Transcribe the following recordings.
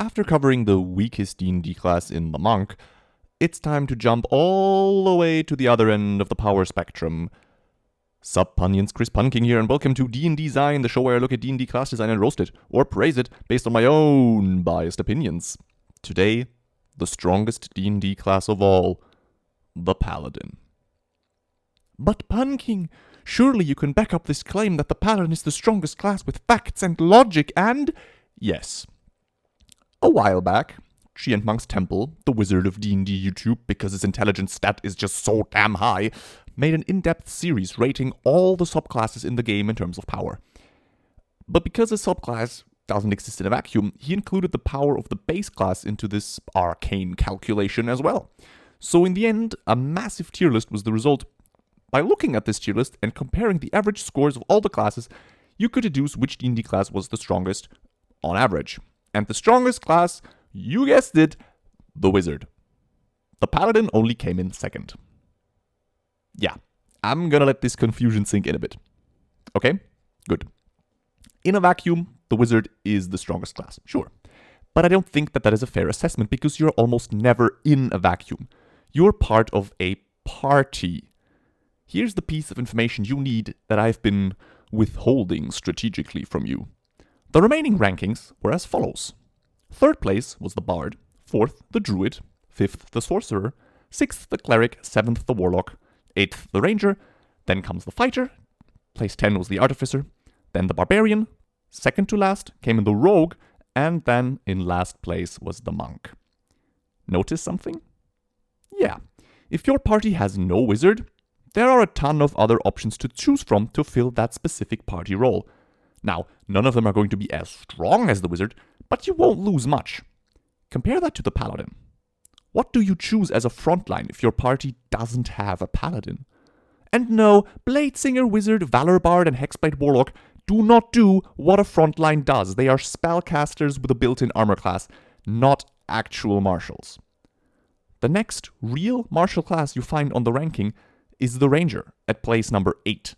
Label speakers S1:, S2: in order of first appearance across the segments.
S1: after covering the weakest D&D class in the Monk, it's time to jump all the way to the other end of the power spectrum. Sup, Punions, Chris Punking here, and welcome to DnDesign, the show where I look at D&D class design and roast it, or praise it, based on my own biased opinions. Today, the strongest D&D class of all, the Paladin. But Punking, surely you can back up this claim that the Paladin is the strongest class with facts and logic and... Yes. A while back, Chi and Monk's Temple, the wizard of D&D YouTube, because his intelligence stat is just so damn high, made an in-depth series rating all the subclasses in the game in terms of power. But because a subclass doesn't exist in a vacuum, he included the power of the base class into this arcane calculation as well. So in the end, a massive tier list was the result. By looking at this tier list and comparing the average scores of all the classes, you could deduce which D&D class was the strongest on average. And the strongest class, you guessed it, the wizard. The Paladin only came in second. Yeah, I'm gonna let this confusion sink in a bit. Okay? Good. In a vacuum, the wizard is the strongest class, sure. But I don't think that is a fair assessment because you're almost never in a vacuum. You're part of a party. Here's the piece of information you need that I've been withholding strategically from you. The remaining rankings were as follows. Third place was the Bard, fourth the Druid, fifth the Sorcerer, sixth the Cleric, seventh the Warlock, eighth the Ranger, then comes the Fighter, place 10 was the Artificer, then the Barbarian, second to last came in the Rogue, and then in last place was the Monk. Notice something? Yeah, if your party has no wizard, there are a ton of other options to choose from to fill that specific party role. Now, none of them are going to be as strong as the wizard, but you won't lose much. Compare that to the Paladin. What do you choose as a frontline if your party doesn't have a Paladin? And no, Bladesinger, Wizard, Valor Bard, and Hexblade Warlock do not do what a frontline does. They are spellcasters with a built-in armor class, not actual marshals. The next real martial class you find on the ranking is the Ranger at place number 8.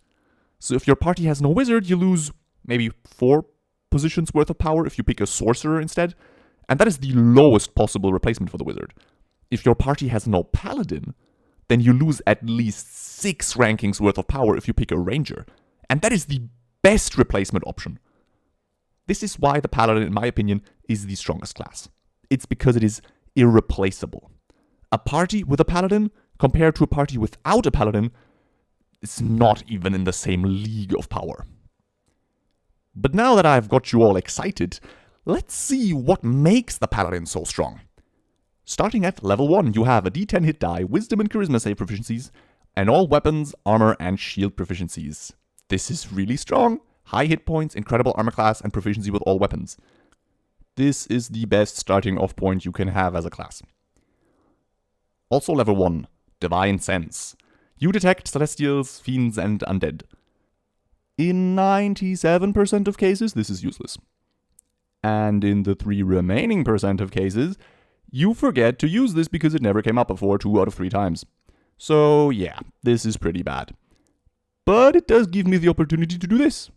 S1: So if your party has no wizard, you lose maybe 4 positions worth of power if you pick a sorcerer instead, and that is the lowest possible replacement for the wizard. If your party has no paladin, then you lose at least 6 rankings worth of power if you pick a ranger, and that is the best replacement option. This is why the paladin, in my opinion, is the strongest class. It's because it is irreplaceable. A party with a paladin compared to a party without a paladin is not even in the same league of power. But now that I've got you all excited, let's see what makes the Paladin so strong. Starting at level 1, you have a d10 hit die, wisdom and charisma save proficiencies, and all weapons, armor, and shield proficiencies. This is really strong. High hit points, incredible armor class, and proficiency with all weapons. This is the best starting off point you can have as a class. Also level 1, Divine Sense. You detect celestials, fiends, and undead. In 97% of cases, this is useless. And in the 3 remaining percent of cases, you forget to use this because it never came up before 2 out of 3 times. So yeah, this is pretty bad. But it does give me the opportunity to do this.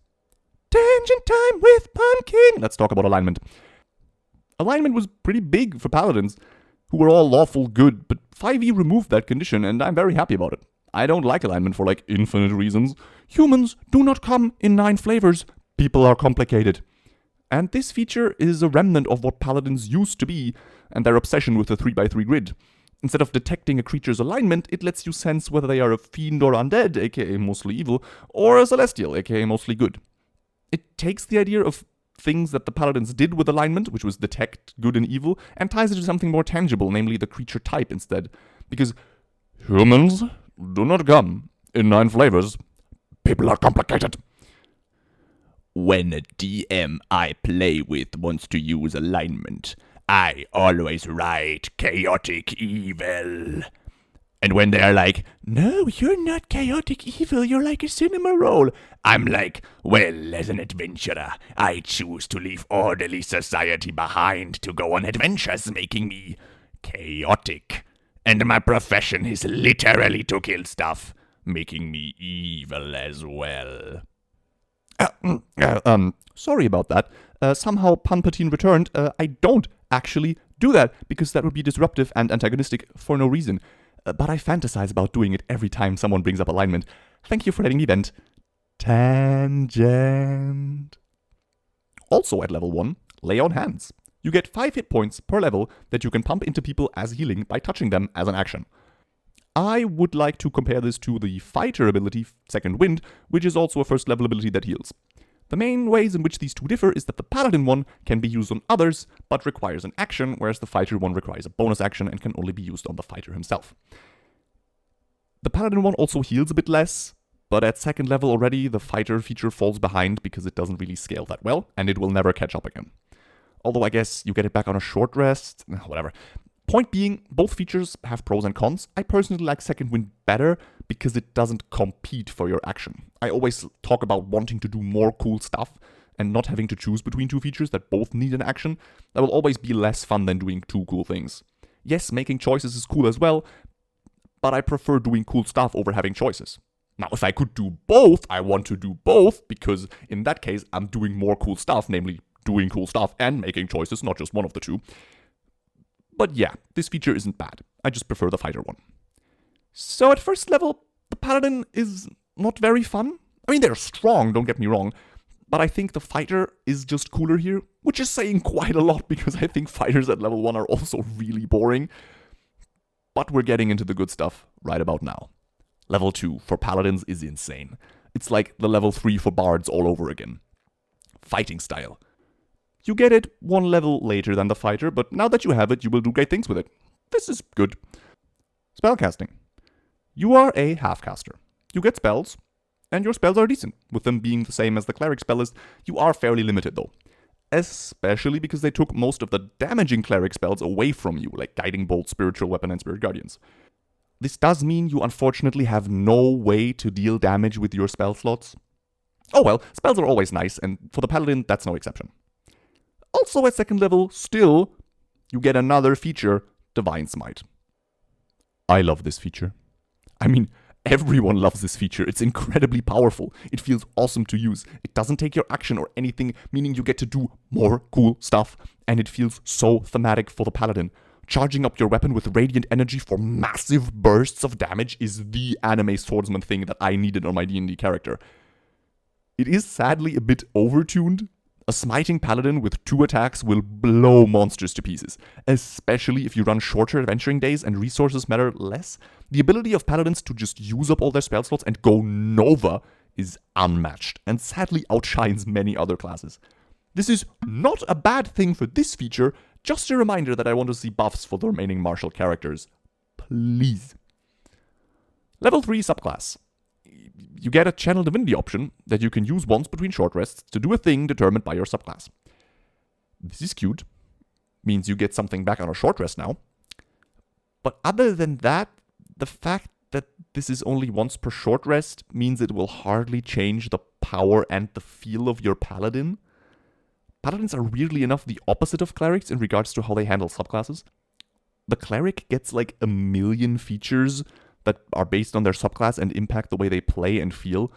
S1: Tangent time with Pumpkin! Let's talk about alignment. Alignment was pretty big for paladins, who were all lawful good, but 5e removed that condition, and I'm very happy about it. I don't like alignment for infinite reasons. Humans do not come in 9 flavors. People are complicated. And this feature is a remnant of what paladins used to be, and their obsession with the 3x3 grid. Instead of detecting a creature's alignment, it lets you sense whether they are a fiend or undead, aka mostly evil, or a celestial, aka mostly good. It takes the idea of things that the paladins did with alignment, which was detect good and evil, and ties it to something more tangible, namely the creature type instead. Because humans do not come in 9 flavors. People are complicated. When a DM I play with wants to use alignment, I always write chaotic evil. And when they're like, no, you're not chaotic evil, you're like a cinema roll, I'm like, well, as an adventurer, I choose to leave orderly society behind to go on adventures, making me chaotic. And my profession is literally to kill stuff, making me evil as well. Sorry about that. Somehow Palpatine returned. I don't actually do that because that would be disruptive and antagonistic for no reason. But I fantasize about doing it every time someone brings up alignment. Thank you for letting me vent. Tangent. Also at level 1, Lay on Hands. You get 5 hit points per level that you can pump into people as healing by touching them as an action. I would like to compare this to the fighter ability, Second Wind, which is also a first level ability that heals. The main ways in which these two differ is that the Paladin one can be used on others, but requires an action, whereas the fighter one requires a bonus action and can only be used on the fighter himself. The Paladin one also heals a bit less, but at second level already, the fighter feature falls behind because it doesn't really scale that well, and it will never catch up again. Although I guess you get it back on a short rest, whatever. Point being, both features have pros and cons. I personally like Second Wind better because it doesn't compete for your action. I always talk about wanting to do more cool stuff and not having to choose between two features that both need an action. That will always be less fun than doing two cool things. Yes, making choices is cool as well, but I prefer doing cool stuff over having choices. Now, if I could do both, I want to do both because in that case, I'm doing more cool stuff, namely doing cool stuff and making choices, not just one of the two. But yeah, this feature isn't bad. I just prefer the fighter one. So at first level, the Paladin is not very fun. I mean, they're strong, don't get me wrong, but I think the fighter is just cooler here, which is saying quite a lot because I think fighters at level 1 are also really boring. But we're getting into the good stuff right about now. Level 2 for Paladins is insane. It's like the level 3 for Bards all over again. Fighting style. You get it one level later than the fighter, but now that you have it, you will do great things with it. This is good. Spellcasting. You are a half-caster. You get spells, and your spells are decent. With them being the same as the cleric spell list, you are fairly limited though. Especially because they took most of the damaging cleric spells away from you, like Guiding Bolt, Spiritual Weapon, and Spirit Guardians. This does mean you unfortunately have no way to deal damage with your spell slots. Oh well, spells are always nice, and for the Paladin, that's no exception. Also at second level, still, you get another feature, Divine Smite. I love this feature. I mean, everyone loves this feature. It's incredibly powerful. It feels awesome to use. It doesn't take your action or anything, meaning you get to do more cool stuff. And it feels so thematic for the Paladin. Charging up your weapon with radiant energy for massive bursts of damage is the anime swordsman thing that I needed on my D&D character. It is sadly a bit overtuned. A smiting paladin with 2 attacks will blow monsters to pieces, especially if you run shorter adventuring days and resources matter less. The ability of paladins to just use up all their spell slots and go Nova is unmatched, and sadly outshines many other classes. This is not a bad thing for this feature, just a reminder that I want to see buffs for the remaining martial characters. Please. Level 3 subclass. You get a Channel Divinity option that you can use once between short rests to do a thing determined by your subclass. This is cute. Means you get something back on a short rest now. But other than that, the fact that this is only once per short rest means it will hardly change the power and the feel of your paladin. Paladins are weirdly enough the opposite of clerics in regards to how they handle subclasses. The cleric gets like a million features that are based on their subclass and impact the way they play and feel.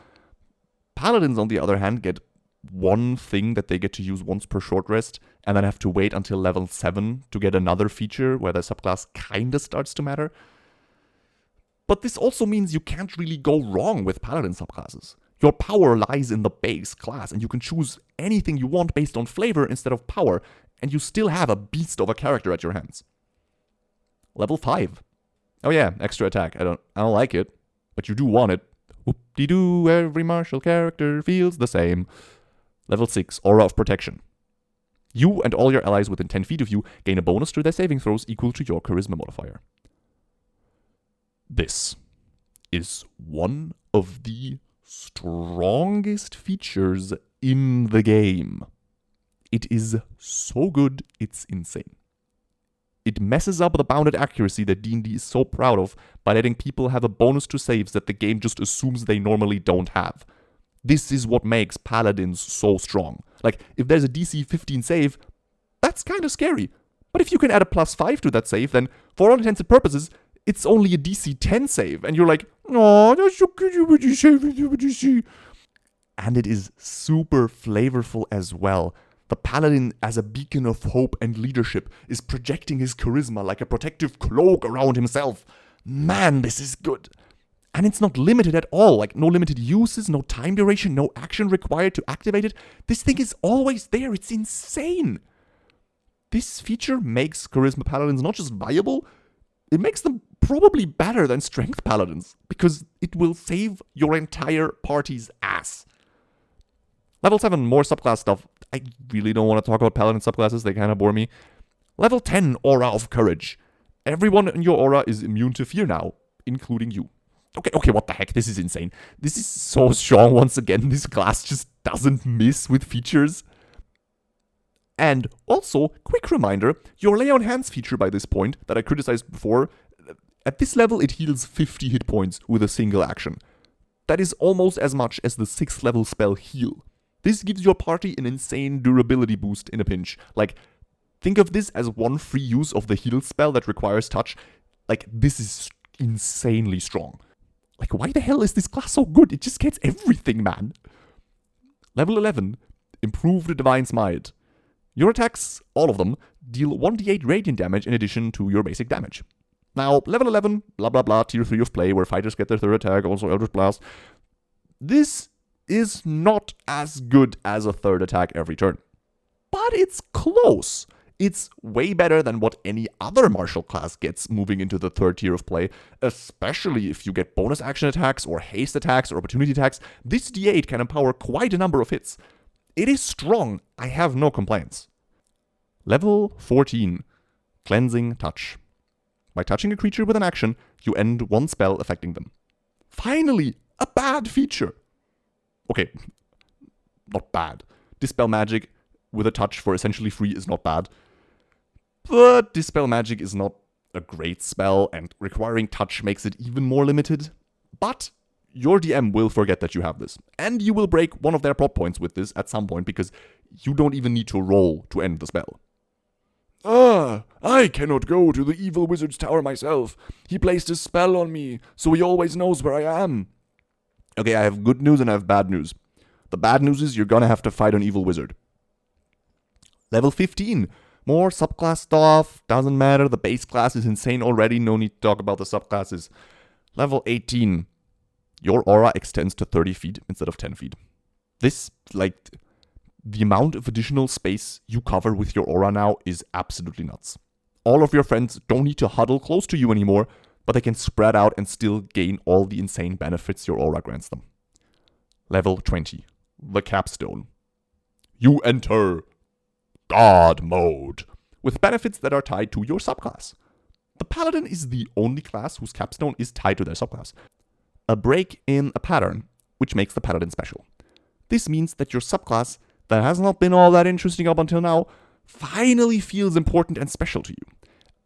S1: Paladins, on the other hand, get one thing that they get to use once per short rest, and then have to wait until level 7 to get another feature where their subclass kinda starts to matter. But this also means you can't really go wrong with Paladin subclasses. Your power lies in the base class, and you can choose anything you want based on flavor instead of power, and you still have a beast of a character at your hands. Level 5. Oh yeah, extra attack. I don't like it, but you do want it. Whoop-de-doo, every martial character feels the same. Level 6, Aura of Protection. You and all your allies within 10 feet of you gain a bonus to their saving throws equal to your Charisma modifier. This is one of the strongest features in the game. It is so good, it's insane. It messes up the bounded accuracy that D&D is so proud of by letting people have a bonus to saves that the game just assumes they normally don't have. This is what makes Paladins so strong. Like, if there's a DC 15 save, that's kind of scary. But if you can add a +5 to that save, then for all intents and purposes, it's only a DC 10 save. And you're like, oh, that's so good, what you save, what you see. and it is super flavorful as well. The Paladin, as a beacon of hope and leadership, is projecting his charisma like a protective cloak around himself. Man, this is good. And it's not limited at all, like no limited uses, no time duration, no action required to activate it. This thing is always there, it's insane. This feature makes Charisma Paladins not just viable, it makes them probably better than Strength Paladins, because it will save your entire party's ass. Level 7, more subclass stuff. I really don't want to talk about Paladin subclasses, they kind of bore me. Level 10, Aura of Courage. Everyone in your aura is immune to fear now, including you. Okay, what the heck, this is insane. This is so strong once again, this class just doesn't miss with features. And also, quick reminder, your Lay on Hands feature by this point, that I criticized before, at this level it heals 50 hit points with a single action. That is almost as much as the 6th level spell Heal. This gives your party an insane durability boost in a pinch. Like, think of this as one free use of the Heal spell that requires touch. Like, this is insanely strong. Like, why the hell is this class so good? It just gets everything, man. Level 11, Improved Divine Smite. Your attacks, all of them, deal 1d8 radiant damage in addition to your basic damage. Now, level 11, blah blah blah, tier 3 of play, where fighters get their 3rd attack, also Eldritch Blast. This is not as good as a 3rd attack every turn. But it's close. It's way better than what any other martial class gets moving into the 3rd tier of play, especially if you get bonus action attacks or haste attacks or opportunity attacks. This d8 can empower quite a number of hits. It is strong, I have no complaints. Level 14, Cleansing Touch. By touching a creature with an action, you end one spell affecting them. Finally, a bad feature. Okay, not bad. Dispel Magic with a touch for essentially free is not bad. But Dispel Magic is not a great spell, and requiring touch makes it even more limited. But your DM will forget that you have this, and you will break one of their prop points with this at some point, because you don't even need to roll to end the spell. I cannot go to the evil wizard's tower myself. He placed a spell on me, so he always knows where I am. Okay, I have good news and I have bad news. The bad news is you're gonna have to fight an evil wizard. Level 15. More subclass stuff. Doesn't matter. The base class is insane already. No need to talk about the subclasses. Level 18. Your aura extends to 30 feet instead of 10 feet. This, like, the amount of additional space you cover with your aura now is absolutely nuts. All of your friends don't need to huddle close to you anymore, but they can spread out and still gain all the insane benefits your aura grants them. Level 20. The Capstone. You enter God mode, with benefits that are tied to your subclass. The Paladin is the only class whose capstone is tied to their subclass. A break in a pattern, which makes the Paladin special. This means that your subclass, that has not been all that interesting up until now, finally feels important and special to you.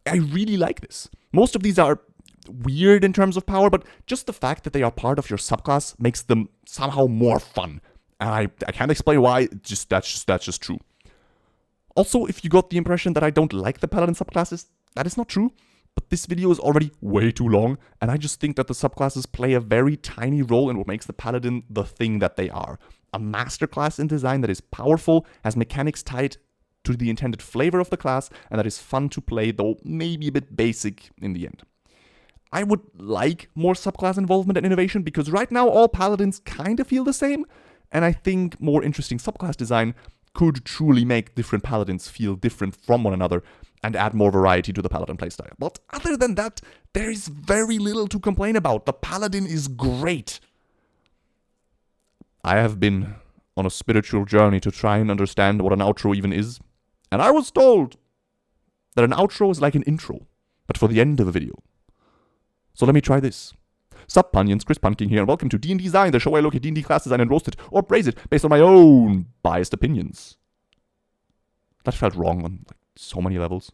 S1: I really like this. Most of these are weird in terms of power, but just the fact that they are part of your subclass makes them somehow more fun. And I can't explain why, that's just true. Also, if you got the impression that I don't like the Paladin subclasses, that is not true. But this video is already way too long, and I just think that the subclasses play a very tiny role in what makes the Paladin the thing that they are. A masterclass in design that is powerful, has mechanics tied to the intended flavor of the class, and that is fun to play, though maybe a bit basic in the end. I would like more subclass involvement and innovation, because right now all Paladins kind of feel the same, and I think more interesting subclass design could truly make different Paladins feel different from one another and add more variety to the Paladin playstyle. But other than that, there is very little to complain about. The Paladin is great. I have been on a spiritual journey to try and understand what an outro even is, and I was told that an outro is like an intro, but for the end of a video. So let me try this. Sup, Punions, Chris Punking here, and welcome to DnDesign, the show I look at D&D class design and roast it, or praise it, based on my own biased opinions. That felt wrong on, like, so many levels.